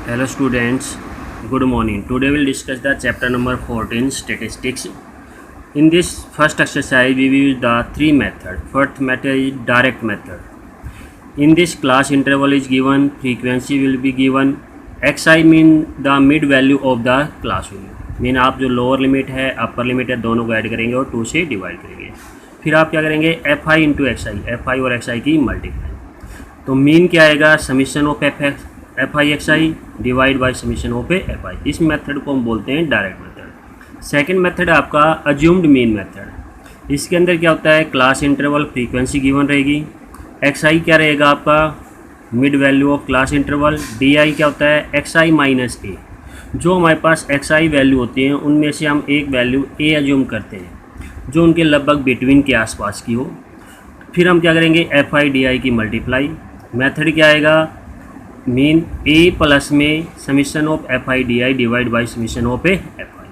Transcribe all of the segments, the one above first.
Hello students, good morning. Today we'll discuss the chapter number 14 statistics. In this first exercise we will use the three method. First method is direct method. In this class interval is given, frequency will be given, xi mean the mid value of the class value. Mean आप जो lower limit है upper limit है दोनों को add करेंगे और 2 से divide करेंगे. फिर आप क्या करेंगे F i into x I, F I और एक्स आई की मल्टीप्लाई. तो मीन क्या आएगा summation of f I x I divide by summation of f आई. इस मेथड को हम बोलते हैं डायरेक्ट मेथड. सेकंड मेथड आपका अज्यूम्ड मीन मेथड. इसके अंदर क्या होता है क्लास इंटरवल फ्रीक्वेंसी गिवन रहेगी, एक्स आई क्या रहेगा आपका mid value of class interval, d आई क्या होता है एक्स आई माइनस ए. जो हमारे पास एक्स आई वैल्यू होती हैं उनमें से हम एक वैल्यू ए एज्यूम करते हैं जो उनके लगभग बिटवीन के आसपास की हो. फिर हम क्या करेंगे एफ आई डी आई की मल्टीप्लाई. मेथड क्या आएगा मीन ए प्लस में summation of f i d i divide by summation of f i.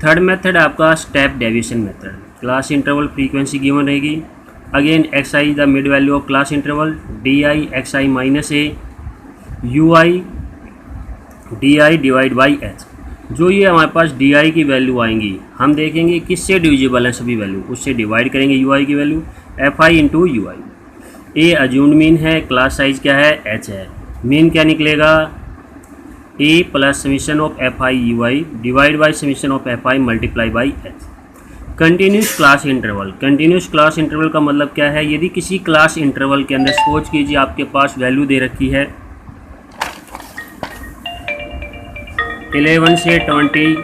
Third method आपका step deviation method. Class interval frequency given रहेगी, again x i the mid value of class interval, d i x i minus a, u i d i divide by h. जो ये हमारे पास D I की value आएंगी हम देखेंगे किससे divisible है सभी वैल्यू, उससे डिवाइड करेंगे यू आई की वैल्यू, f i into u i. A assumed mean है, क्लास साइज क्या है एच है, मीन क्या निकलेगा a plus summation of f i u i divide by summation of f i multiply by h. Continuous class interval. Continuous class interval का मतलब क्या है, यदि किसी क्लास इंटरवल के अंदर सोच कीजिए आपके पास वैल्यू दे रखी है 11 से 20,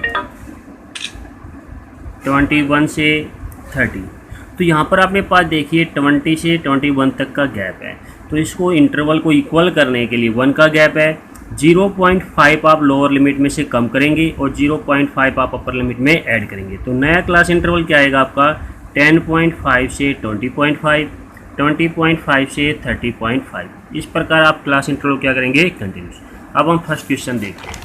21 से 30, तो यहाँ पर आपने पास देखिए 20 से 21 तक का गैप है. तो इसको इंटरवल को इक्वल करने के लिए 1 का गैप है, 0.5 आप लोअर लिमिट में से कम करेंगे और 0.5 आप अपर लिमिट में ऐड करेंगे. तो नया क्लास इंटरवल क्या आएगा आपका 10.5 से 20.5, 20.5 से 30.5. इस प्रकार आप क्लास इंटरवल क्या करेंगे कंटिन्यूस. अब हम फर्स्ट क्वेश्चन देखते हैं.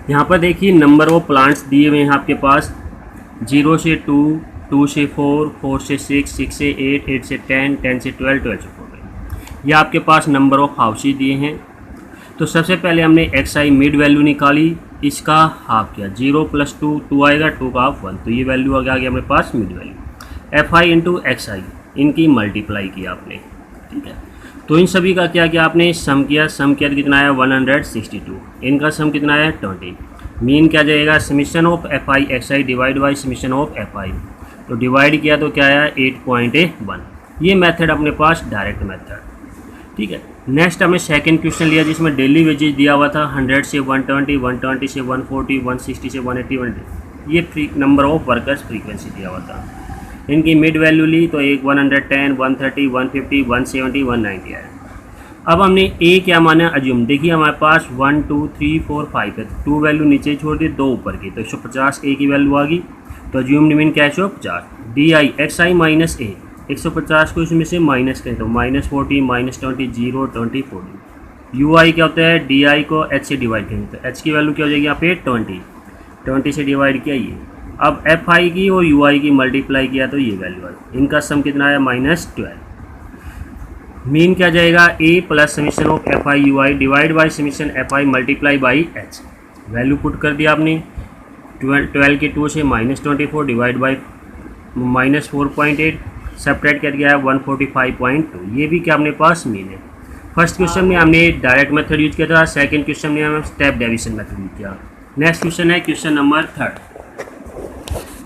यहाँ पर देखिए नंबर ऑफ प्लांट्स दिए हुए हैं आपके पास 0 से 2, 2 से 4, 4 से 6, 6 से 8, 8 से 10, 10 से 12, 12 से 14. ये आपके पास नंबर ऑफ हाउसेज दिए हैं. तो सबसे पहले हमने एक्स आई मिड वैल्यू निकाली, इसका हाफ किया, 0 + 2, 2 आएगा, 2 का हाफ 1, तो ये वैल्यू आ गया हमारे पास mid value. F i into x i इनकी मल्टीप्लाई किया आपने, ठीक है. तो इन सभी का क्या किया आपने सम किया तो कितना आया 162, इनका सम कितना आया 20. मीन क्या जाएगा summation of f I x I divide by summation of f आई. तो डिवाइड किया तो क्या आया 8.1. ये मेथड अपने पास डायरेक्ट मेथड, ठीक है. नेक्स्ट हमने सेकंड क्वेश्चन लिया जिसमें डेली वेजेज दिया हुआ था 100 से 120, 120 से 140, 160 से 180, 180. ये नंबर ऑफ वर्कर्स फ्रीक्वेंसी दिया हुआ था. इनकी मिड वैल्यू ली तो एक 110, 130, 150, 170, 190 आया. अब हमने ए क्या माना अज्यूम. देखिए हमारे पास 1 2 3 4 5 है, तो 2 वैल्यू नीचे छोड़ दी, 2 ऊपर की, तो 150 ए की वैल्यू आ गई. तो अज्यूम्ड मीन क्या है 150. D i x i minus a, 150 को इसमें से माइनस करें तो -40, -20, 0, 20, 40. यू आई क्या होता है डी आई को एच से डिवाइड करेंगे तो एच की वैल्यू क्या हो जाएगी यहाँ पे 20 से डिवाइड किया ये. अब एफ आई की और यू आई की मल्टीप्लाई किया तो ये वैल्यू आई. इनका सम कितना आया -12. मीन क्या जाएगा a plus summation of f i u i divide by summation f i multiply by h. Value put कर दिया आपने 12 के 2 से -24 डिवाइड बाई -4.8, सेपरेट कर दिया है 145.2. ये भी क्या अपने पास मीन है. फर्स्ट क्वेश्चन में हमने डायरेक्ट मेथड यूज किया था, सेकंड क्वेश्चन में हमने स्टेप डेविएशन मेथड यूज किया. नेक्स्ट क्वेश्चन है question number 3.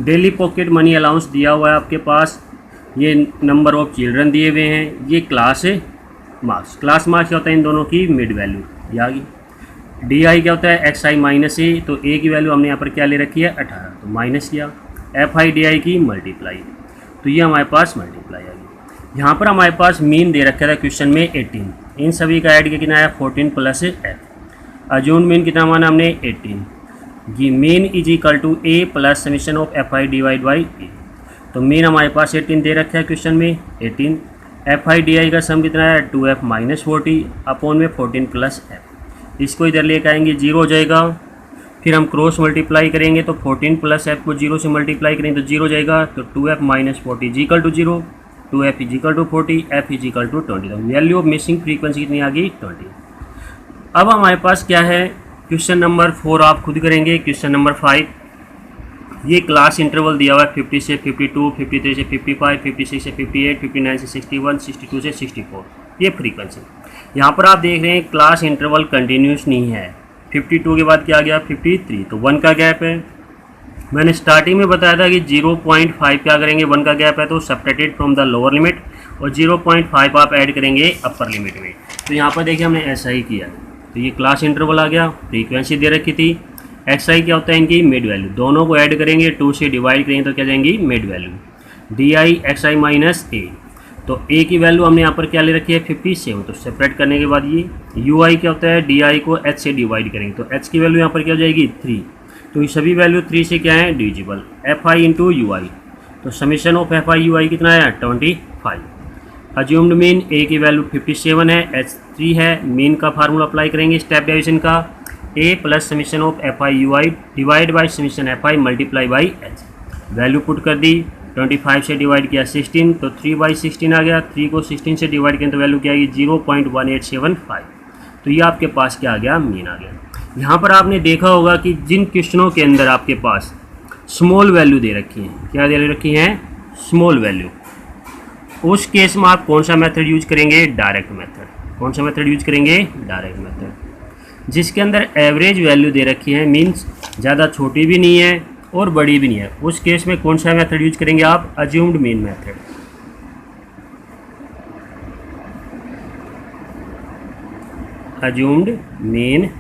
Daily pocket money allowance दिया हुआ है आपके पास, ये नंबर ऑफ चिल्ड्रन दिए हुए हैं, ये क्लास मार्क्स. क्लास मार्क्स क्या होता है इन दोनों की मिड वैल्यू ये आ गई. डी आई क्या होता है एक्स आई माइनस ए, तो ए की वैल्यू हमने यहाँ पर क्या ले रखी है 18, तो माइनस किया. एफ आई डी आई की मल्टीप्लाई, तो ये हमारे पास मल्टीप्लाई आ गई. यहाँ पर हमारे पास मीन दे रखा था क्वेश्चन में 18, इन सभी का ऐड किया कितना आया 14 + एफ. अज्यूम्ड मीन कितना माना हमने 18. ये mean is equal to a plus summation of f i divide by a. तो मीन हमारे पास 18 दे रखा है क्वेश्चन में 18. एफ आई डी आई का सम कितना है 2f -40 अपॉन में 14 + एफ. इसको इधर लेकर आएंगे 0 हो जाएगा. फिर हम क्रॉस मल्टीप्लाई करेंगे तो 14 + एफ को 0 से मल्टीप्लाई करेंगे तो 0 हो जाएगा. तो 2f - 40 is equal to 0, 2f is equal to 40, f is equal to 20. Value of missing frequency कितनी आ गई 20. अब हमारे पास क्या है, क्वेश्चन नंबर 4 आप खुद करेंगे। क्वेश्चन नंबर 5, ये क्लास इंटरवल दिया हुआ है 50 से 52, 53 से 55, 56 से 58, 59 से 61, 62 से 64, ये फ्रीक्वेंसी। यहाँ पर आप देख रहे हैं क्लास इंटरवल कंटिन्यूस नहीं है। 52 के बाद क्या आ गया 53, तो 1 का गैप है। मैंने स्टार्टिंग में बताया था कि 0.5 क्या करेंगे, 1 का गैप है तो subtracted from the lower limit, और 0.5 आप ऐड करेंगे अपर लिमिट में। तो यहाँ पर देखिए हमने ऐसा ही किया, तो ये क्लास इंटरवल आ गया, फ्रीक्वेंसी दे रखी थी। एक्स आई क्या होता है इनकी मिड वैल्यू, दोनों को ऐड करेंगे 2 से डिवाइड करेंगे तो क्या जाएंगी mid value, d i x i minus a. तो ए की वैल्यू हमने यहाँ पर क्या ले रखी है 57, तो सेपरेट करने के बाद ये यू आई क्या होता है, डी आई को एच से डिवाइड करेंगे तो एच की वैल्यू यहाँ पर क्या हो जाएगी 3, तो ये सभी वैल्यू 3 से क्या है divisible, f i into u i. तो summation of f i u i कितना है 25। अज्यूम्ड मीन ए की वैल्यू 57 है, एच 3 है, मीन का फार्मूला अप्लाई करेंगे स्टेप डेविएशन का, a plus summation of f i u i divide by summation f i multiply by h. Value put कर दी, 25 से डिवाइड किया 16, तो 3/16 आ गया। 3 को 16 से डिवाइड किया तो वैल्यू क्या आएगी 0.1875। तो ये आपके पास क्या आ गया मीन आ गया। यहाँ पर आपने देखा होगा कि जिन क्वेश्चनों के अंदर आपके पास स्मॉल वैल्यू दे रखी हैं, क्या दे रखी हैं स्मॉल वैल्यू, उस केस में आप कौन सा मेथड यूज करेंगे, डायरेक्ट मेथड। कौन सा मेथड यूज करेंगे, डायरेक्ट मेथड। जिसके अंदर एवरेज वैल्यू दे रखी है, मीन्स ज़्यादा छोटी भी नहीं है और बड़ी भी नहीं है, उस केस में कौन सा मेथड यूज करेंगे आप, assumed mean method. Assumed mean method.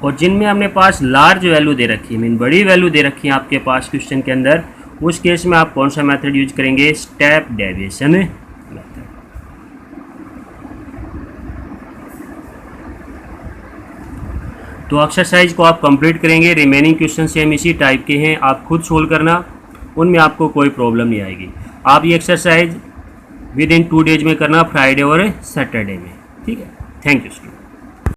और जिनमें अपने पास लार्ज वैल्यू दे रखी है, मीन बड़ी वैल्यू दे रखी है आपके पास क्वेश्चन के अंदर, उस केस में आप कौन सा मेथड यूज करेंगे, स्टेप डेविएशन मेथड। तो एक्सरसाइज को आप कंप्लीट करेंगे। रिमेनिंग क्वेश्चन सेम इसी टाइप के हैं, आप खुद सोल्व करना, उनमें आपको कोई प्रॉब्लम नहीं आएगी। आप ये एक्सरसाइज विद इन 2 डेज में करना, फ्राइडे और सैटरडे में, ठीक है। Thank you student.